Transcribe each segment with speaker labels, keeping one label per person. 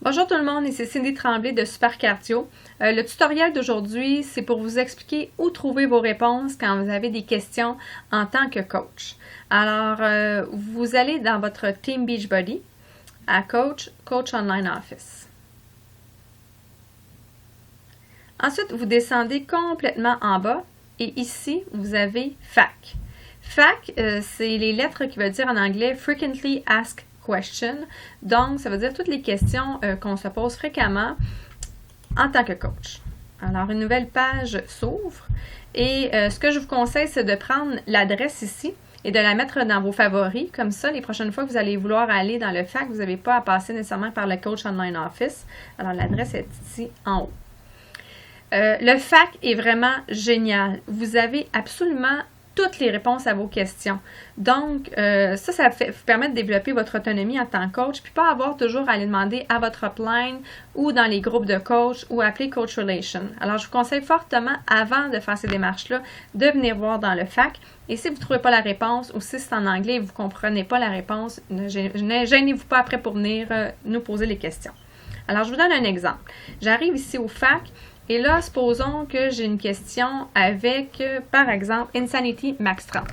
Speaker 1: Bonjour tout le monde, ici Cindy Tremblay de Super Cardio. Le tutoriel d'aujourd'hui, c'est pour vous expliquer où trouver vos réponses quand vous avez des questions en tant que coach. Alors, vous allez dans votre Team Beachbody à Coach Online Office. Ensuite, vous descendez complètement en bas et ici, vous avez FAQ. FAQ, c'est les lettres qui veulent dire en anglais Frequently Asked Question. Donc, ça veut dire toutes les questions qu'on se pose fréquemment en tant que coach. Alors, une nouvelle page s'ouvre et ce que je vous conseille, c'est de prendre l'adresse ici et de la mettre dans vos favoris. Comme ça, les prochaines fois que vous allez vouloir aller dans le FAQ, vous n'avez pas à passer nécessairement par le Coach Online Office. Alors, l'adresse est ici en haut. Le FAQ est vraiment génial. Vous avez absolument toutes les réponses à vos questions. Donc, ça vous permet de développer votre autonomie en tant que coach, puis pas avoir toujours à aller demander à votre upline ou dans les groupes de coach ou appeler Coach Relation. Alors, je vous conseille fortement, avant de faire ces démarches-là, de venir voir dans le FAQ. Et si vous ne trouvez pas la réponse ou si c'est en anglais et vous ne comprenez pas la réponse, ne gênez-vous pas après pour venir nous poser les questions. Alors, je vous donne un exemple. J'arrive ici au FAQ. Et là, supposons que j'ai une question avec, par exemple, Insanity Max 30.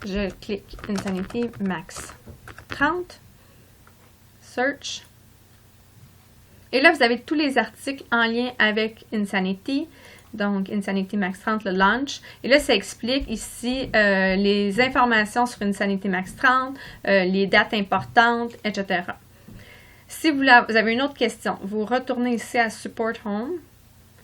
Speaker 1: Je clique Insanity Max 30. Search. Et là, vous avez tous les articles en lien avec Insanity. Donc, Insanity Max 30, le launch. Et là, ça explique ici les informations sur Insanity Max 30, les dates importantes, etc. Si vous avez une autre question, vous retournez ici à Support Home.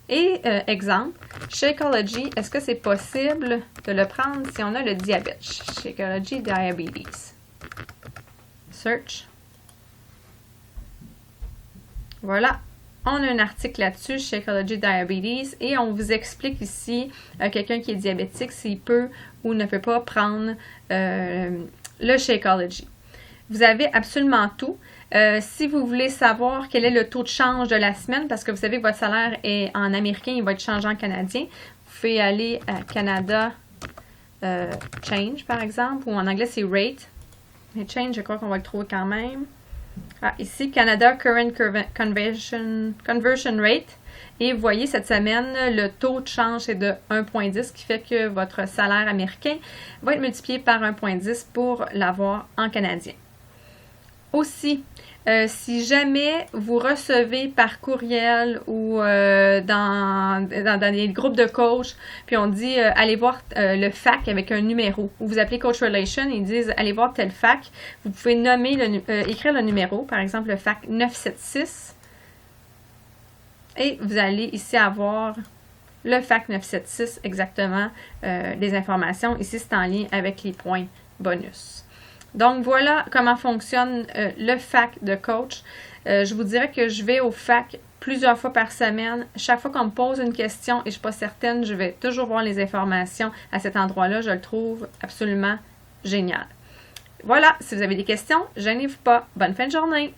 Speaker 1: Et exemple, Shakeology, est-ce que c'est possible de le prendre si on a le diabète? Shakeology Diabetes. Search. Voilà, on a un article là-dessus, Shakeology Diabetes, et on vous explique ici, quelqu'un qui est diabétique, s'il peut ou ne peut pas prendre le Shakeology. Vous avez absolument tout. Si vous voulez savoir quel est le taux de change de la semaine, parce que vous savez que votre salaire est en américain, il va être changé en canadien, vous pouvez aller à Canada Change, par exemple, ou en anglais, c'est Rate. Mais Change, je crois qu'on va le trouver quand même. Ah, ici, Canada Current Conversion Rate. Et vous voyez, cette semaine, le taux de change est de 1,10, ce qui fait que votre salaire américain va être multiplié par 1,10 pour l'avoir en canadien. Aussi, si jamais vous recevez par courriel ou dans des groupes de coach, puis on dit allez voir le FAQ avec un numéro, ou vous appelez Coach Relation, ils disent allez voir tel FAQ, vous pouvez nommer écrire le numéro, par exemple le FAQ 976, et vous allez ici avoir le FAQ 976 exactement, les informations. Ici, c'est en lien avec les points bonus. Donc, voilà comment fonctionne le FAQ de coach. Je vous dirais que je vais au FAQ plusieurs fois par semaine. Chaque fois qu'on me pose une question et je ne suis pas certaine, je vais toujours voir les informations à cet endroit-là. Je le trouve absolument génial. Voilà, si vous avez des questions, gênez-vous pas. Bonne fin de journée!